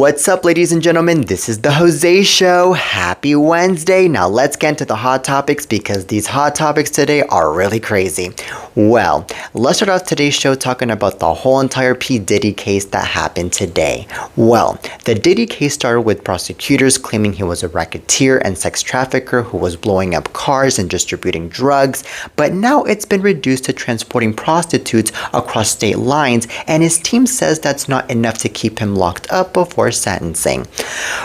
What's up, ladies and gentlemen? This is the Jose Show. Happy Wednesday. Now let's get into the hot topics because these hot topics today are really crazy. Well, let's start off today's show talking about the whole entire P. Diddy case that happened today. Well, the Diddy case started with prosecutors claiming he was a racketeer and sex trafficker who was blowing up cars and distributing drugs, but now it's been reduced to transporting prostitutes across state lines, and his team says that's not enough to keep him locked up before sentencing.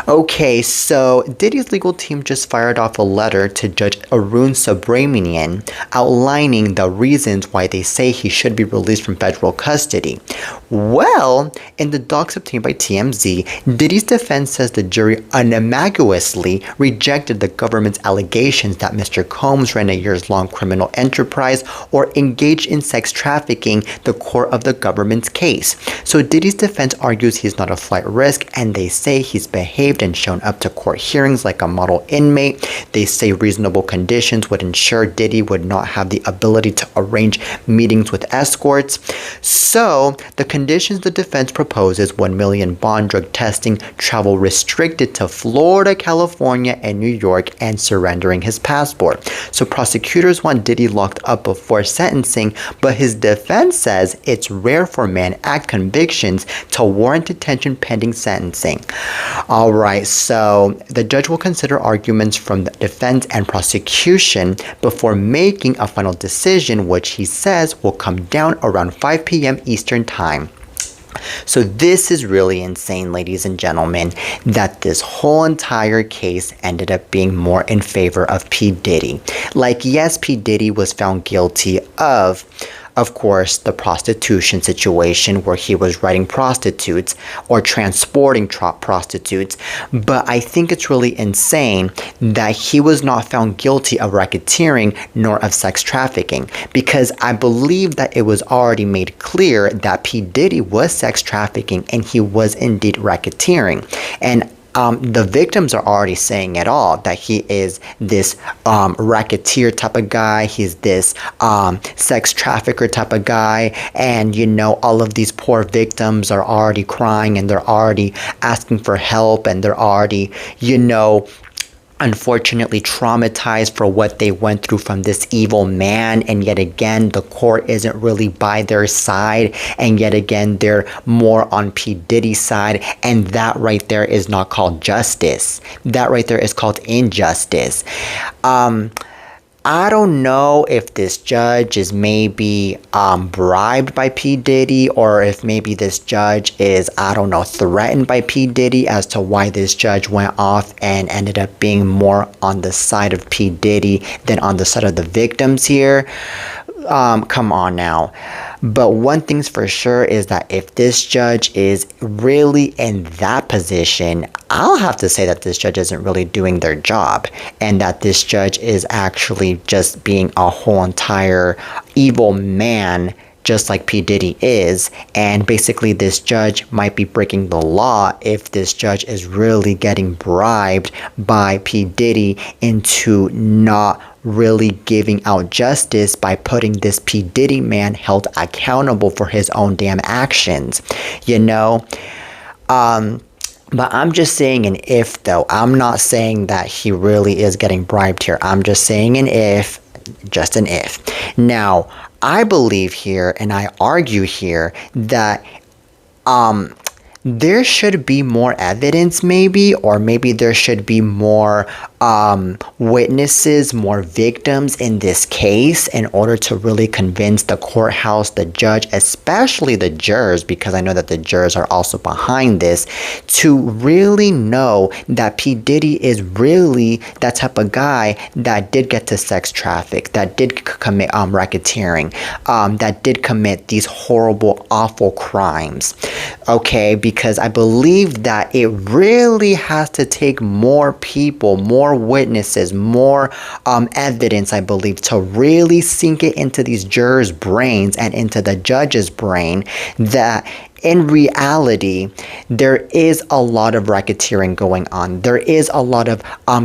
Okay, so Diddy's legal team just fired off a letter to Judge Arun Subramanian outlining the reasons why they say he should be released from federal custody. Well, in the docs obtained by TMZ, Diddy's defense says the jury unambiguously rejected the government's allegations that Mr. Combs ran a years-long criminal enterprise or engaged in sex trafficking, the core of the government's case. So Diddy's defense argues he's not a flight risk, and they say he's behaved and shown up to court hearings like a model inmate. They say reasonable conditions would ensure Diddy would not have the ability to arrange meetings with escorts. So the conditions the defense proposes: 1 million bond, drug testing, travel restricted to Florida, California, and New York, and surrendering his passport. So prosecutors want Diddy locked up before sentencing, but his defense says it's rare for Mann Act convictions to warrant detention pending sentencing. Alright, so the judge will consider arguments from the defense and prosecution before making a final decision, which he says will come down around 5 p.m. Eastern Time. So this is really insane, ladies and gentlemen, that this whole entire case ended up being more in favor of P. Diddy. Like, yes, P. Diddy was found guilty of course, the prostitution situation where he was riding prostitutes or transporting prostitutes. But I think it's really insane that he was not found guilty of racketeering nor of sex trafficking, because I believe that it was already made clear that P. Diddy was sex trafficking and he was indeed racketeering. And the victims are already saying it all, that he is this racketeer type of guy, he's this sex trafficker type of guy, and you know, all of these poor victims are already crying and they're already asking for help, and they're already, you know, unfortunately traumatized for what they went through from this evil man. And yet again, the court isn't really by their side, and yet again they're more on P. Diddy's side, and that right there is not called justice. That right there is called injustice. I don't know if this judge is maybe bribed by P. Diddy, or if maybe this judge is, I don't know, threatened by P. Diddy as to why this judge went off and ended up being more on the side of P. Diddy than on the side of the victims here. Come on now. But one thing's for sure is that if this judge is really in that position, I'll have to say that this judge isn't really doing their job, and that this judge is actually just being a whole entire evil man, just like P. Diddy is. And basically this judge might be breaking the law if this judge is really getting bribed by P. Diddy into not really giving out justice by putting this P. Diddy man held accountable for his own damn actions, you know. But I'm just saying an if, though. I'm not saying that he really is getting bribed here. I'm just saying an if, just an if. Now, I believe here, and I argue here, that there should be more evidence maybe, or maybe there should be more witnesses, more victims in this case in order to really convince the courthouse, the judge, especially the jurors, because I know that the jurors are also behind this, to really know that P. Diddy is really that type of guy that did get to sex traffic, that did commit racketeering, that did commit these horrible, awful crimes. Okay, because I believe that it really has to take more people, more witnesses, more evidence, I believe, to really sink it into these jurors' brains and into the judge's brain that in reality, there is a lot of racketeering going on. There is a lot of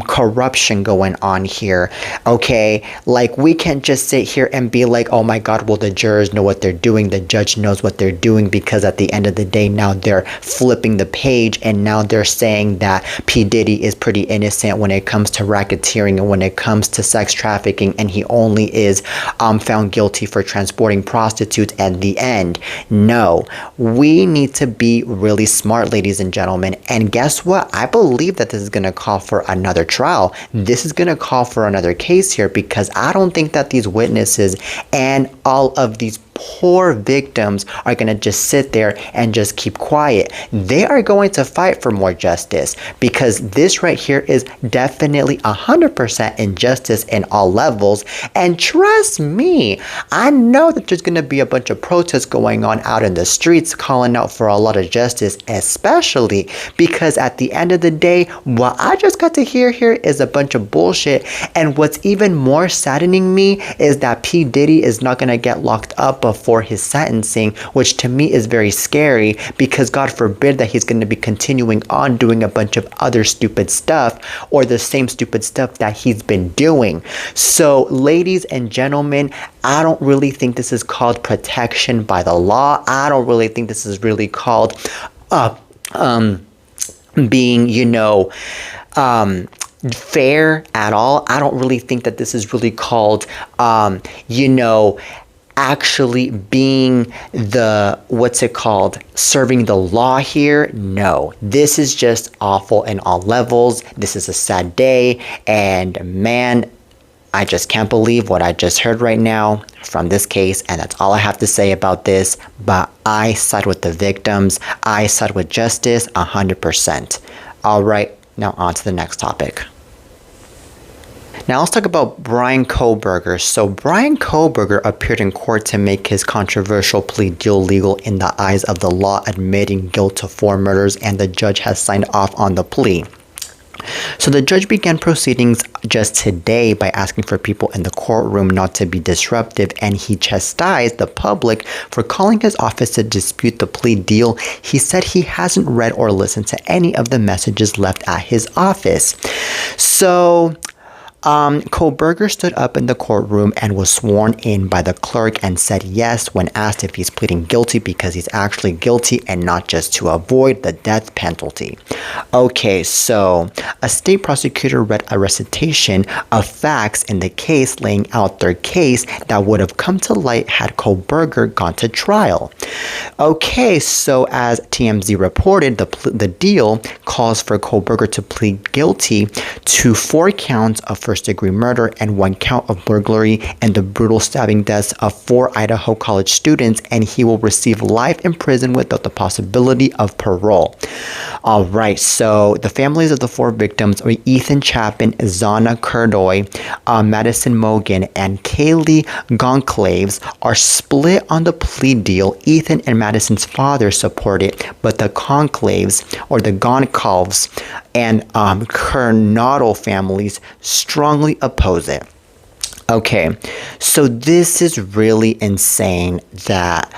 corruption going on here, okay? Like, we can't just sit here and be like, oh my God, well, the jurors know what they're doing, the judge knows what they're doing, because at the end of the day, now they're flipping the page and now they're saying that P. Diddy is pretty innocent when it comes to racketeering and when it comes to sex trafficking, and he only is found guilty for transporting prostitutes at the end. No, we need to be really smart, ladies and gentlemen. And guess what? I believe that this is going to call for another trial. This is going to call for another case here, because I don't think that these witnesses and all of these poor victims are going to just sit there and just keep quiet. They are going to fight for more justice, because this right here is definitely 100% injustice in all levels. And trust me, I know that there's going to be a bunch of protests going on out in the streets calling out for a lot of justice, especially because at the end of the day, what I just got to hear here is a bunch of bullshit. And what's even more saddening me is that P. Diddy is not going to get locked up before his sentencing, which to me is very scary, because God forbid that he's going to be continuing on doing a bunch of other stupid stuff, or the same stupid stuff that he's been doing. So, ladies and gentlemen, I don't really think this is called protection by the law. I don't really think this is really called being, fair at all. I don't really think that this is really called, actually being serving the law here. No, this is just awful in all levels. This is a sad day, and man, I just can't believe what I just heard right now from this case, and that's all I have to say about this. But I side with the victims. I side with justice 100%. All right, now on to the next topic. Now let's talk about Bryan Kohberger. So Bryan Kohberger appeared in court to make his controversial plea deal legal in the eyes of the law, admitting guilt to 4 murders, and the judge has signed off on the plea. So the judge began proceedings just today by asking for people in the courtroom not to be disruptive, and he chastised the public for calling his office to dispute the plea deal. He said he hasn't read or listened to any of the messages left at his office. So Kohberger stood up in the courtroom and was sworn in by the clerk and said yes when asked if he's pleading guilty because he's actually guilty and not just to avoid the death penalty. Okay, so a state prosecutor read a recitation of facts in the case, laying out their case that would have come to light had Kohberger gone to trial. Okay, so as TMZ reported, the deal calls for Kohberger to plead guilty to 4 counts of first-degree murder and 1 count of burglary and the brutal stabbing deaths of 4 Idaho college students, and he will receive life in prison without the possibility of parole. All right, so the families of the 4 victims are Ethan Chapin, Zana Kurdoy, Madison Mogan, and Kaylee Goncalves are split on the plea deal. Ethan and Madison's father support it, but the Goncalves and Kernodle families strongly oppose it. Okay, so this is really insane that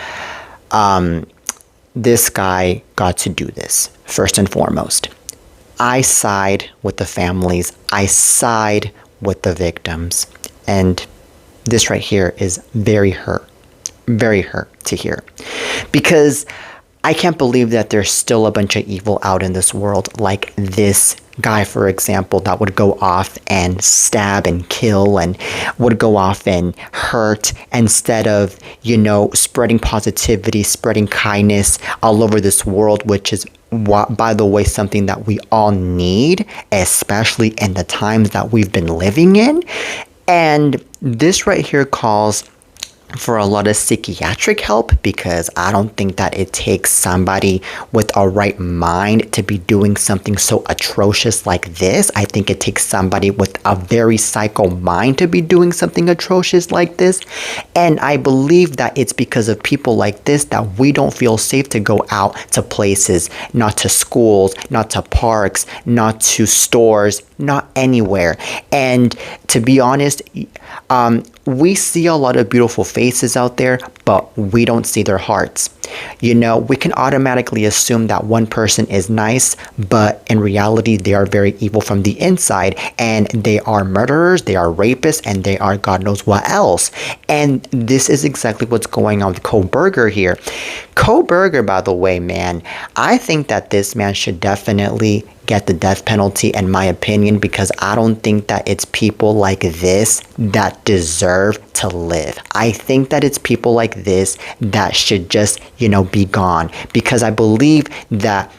this guy got to do this. First and foremost, I side with the families. I side with the victims. And this right here is very hurt to hear. Because I can't believe that there's still a bunch of evil out in this world, like this guy, for example, that would go off and stab and kill and would go off and hurt instead of, spreading positivity, spreading kindness all over this world, which is, by the way, something that we all need, especially in the times that we've been living in. And this right here calls for a lot of psychiatric help, because I don't think that it takes somebody with a right mind to be doing something so atrocious like this. I think it takes somebody with a very psycho mind to be doing something atrocious like this. And I believe that it's because of people like this that we don't feel safe to go out to places, not to schools, not to parks, not to stores, not anywhere. And to be honest, We see a lot of beautiful faces out there, but we don't see their hearts. We can automatically assume that one person is nice, but in reality, they are very evil from the inside, and they are murderers, they are rapists, and they are God knows what else. And this is exactly what's going on with Kohberger here. Kohberger, by the way, man, I think that this man should definitely get the death penalty, in my opinion, because I don't think that it's people like this that deserve to live. I think that it's people like this that should just, be gone, because I believe that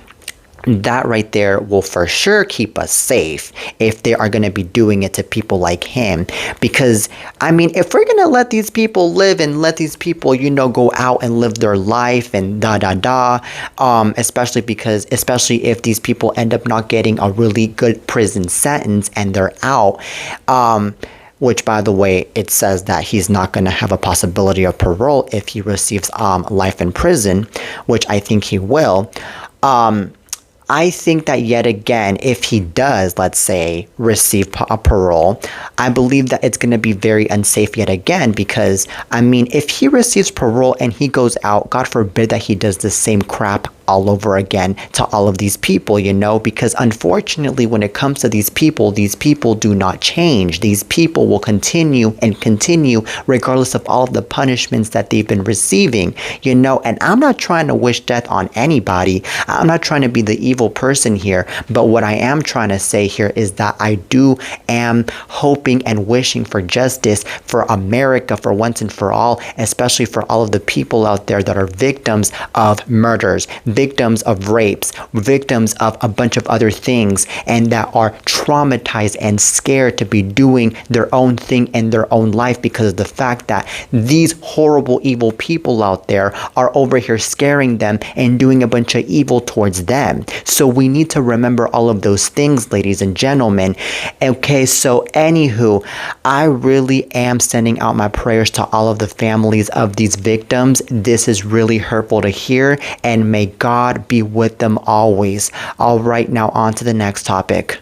right there will for sure keep us safe if they are going to be doing it to people like him. Because, if we're going to let these people live and let these people, go out and live their life and especially if these people end up not getting a really good prison sentence and they're out, which, by the way, it says that he's not going to have a possibility of parole if he receives life in prison, which I think he will. I think that yet again, if he does, let's say, receive a parole, I believe that it's going to be very unsafe yet again, because, if he receives parole and he goes out, God forbid that he does the same crap all over again to all of these people, because unfortunately when it comes to these people do not change. These people will continue regardless of all of the punishments that they've been receiving, and I'm not trying to wish death on anybody. I'm not trying to be the evil person here, but what I am trying to say here is that I am hoping and wishing for justice for America for once and for all, especially for all of the people out there that are victims of murders, victims of rapes, victims of a bunch of other things, and that are traumatized and scared to be doing their own thing in their own life because of the fact that these horrible, evil people out there are over here scaring them and doing a bunch of evil towards them. So we need to remember all of those things, ladies and gentlemen. Okay, so anywho, I really am sending out my prayers to all of the families of these victims. This is really hurtful to hear, and may God be with them always. All right, now on to the next topic.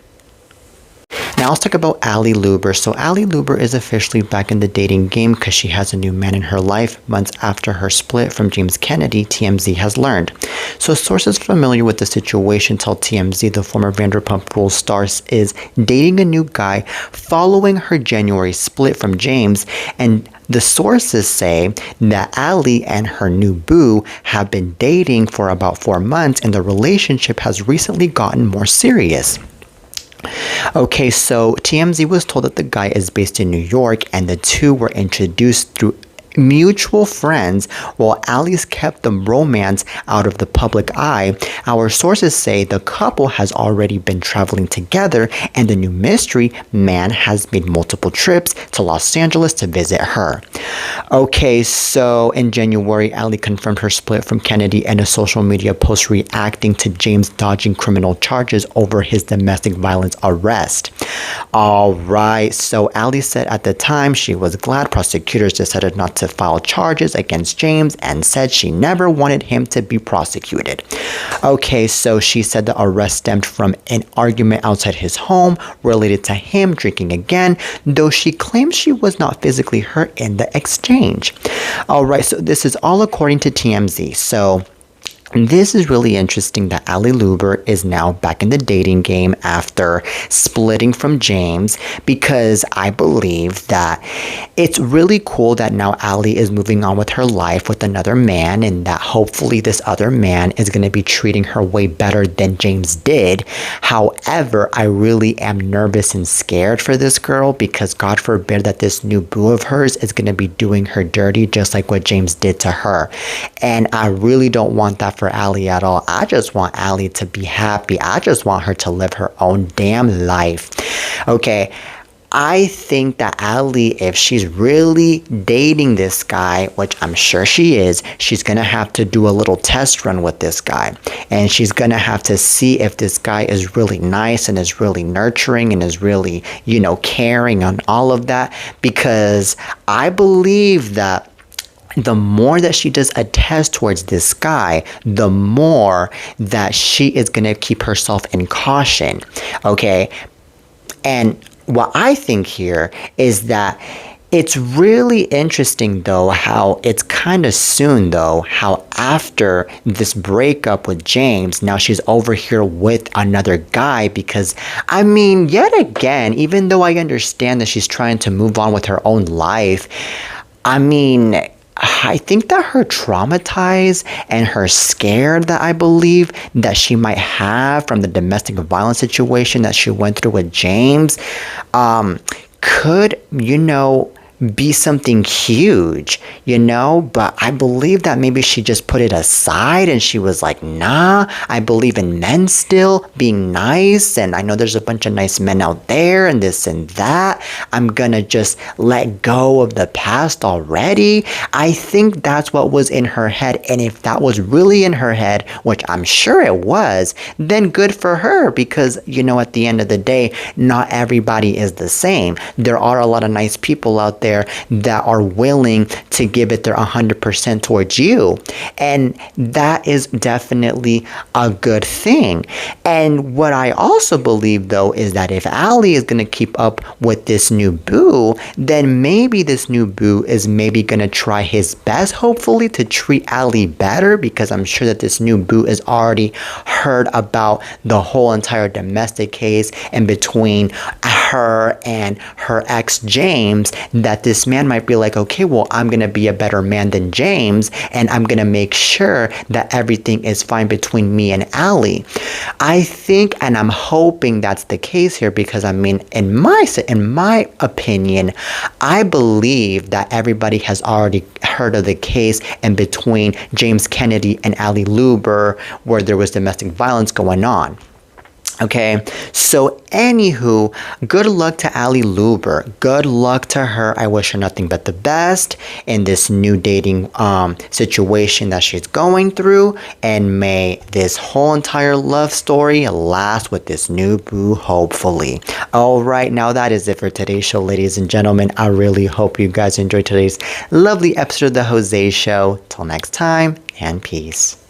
Now let's talk about Ali Luber. So Ali Luber is officially back in the dating game because she has a new man in her life months after her split from James Kennedy, TMZ has learned. So sources familiar with the situation tell TMZ the former Vanderpump Rules star is dating a new guy following her January split from James, and the sources say that Ali and her new boo have been dating for about 4 months, and the relationship has recently gotten more serious. Okay, so TMZ was told that the guy is based in New York and the two were introduced through mutual friends while Ali's kept the romance out of the public eye. Our sources say the couple has already been traveling together and the new mystery man has made multiple trips to Los Angeles to visit her. Okay, so in January, Ali confirmed her split from Kennedy in a social media post reacting to James dodging criminal charges over his domestic violence arrest. Alright, so Ali said at the time she was glad prosecutors decided not to file charges against James and said she never wanted him to be prosecuted. Okay, so she said the arrest stemmed from an argument outside his home related to him drinking again, though she claims she was not physically hurt in the exchange. Alright, so this is all according to TMZ. So this is really interesting that Ali Luber is now back in the dating game after splitting from James, because I believe that it's really cool that now Ali is moving on with her life with another man, and that hopefully this other man is going to be treating her way better than James did. However, I really am nervous and scared for this girl, because God forbid that this new boo of hers is going to be doing her dirty just like what James did to her. And I really don't want that for Ali at all. I just want Ali to be happy. I just want her to live her own damn life. Okay, I think that Ali, if she's really dating this guy, which I'm sure she is, she's going to have to do a little test run with this guy. And she's going to have to see if this guy is really nice and is really nurturing and is really, caring on all of that. Because I believe that the more that she does a test towards this guy, the more that she is going to keep herself in caution. Okay? And what I think here is that It's really interesting though how it's kind of soon though how after this breakup with James, now she's over here with another guy because I mean, yet again, even though I understand that she's trying to move on with her own life, I mean, I think that her traumatized and her scared that I believe that she might have from the domestic violence situation that she went through with James, could, be something huge, but I believe that maybe she just put it aside and she was like, nah, I believe in men still being nice, and I know there's a bunch of nice men out there and this and that. I'm gonna just let go of the past already. I think that's what was in her head, and if that was really in her head, which I'm sure it was, then good for her, because at the end of the day, not everybody is the same. There are a lot of nice people out there that are willing to give it their 100% towards you, and that is definitely a good thing. And what I also believe though is that if Allie is going to keep up with this new boo, then maybe this new boo is maybe going to try his best, hopefully, to treat Allie better, because I'm sure that this new boo has already heard about the whole entire domestic case and between her and her ex James, that this man might be like, okay, well, I'm gonna be a better man than James, and I'm gonna make sure that everything is fine between me and Allie. I think, and I'm hoping that's the case here, because I mean, in my opinion, I believe that everybody has already heard of the case in between James Kennedy and Allie Luber, where there was domestic violence going on. Okay, so anywho, good luck to Allie Luber. Good luck to her. I wish her nothing but the best in this new dating situation that she's going through, and may this whole entire love story last with this new boo, hopefully. Alright, now that is it for today's show, ladies and gentlemen. I really hope you guys enjoyed today's lovely episode of the Jose Show. Till next time, and peace.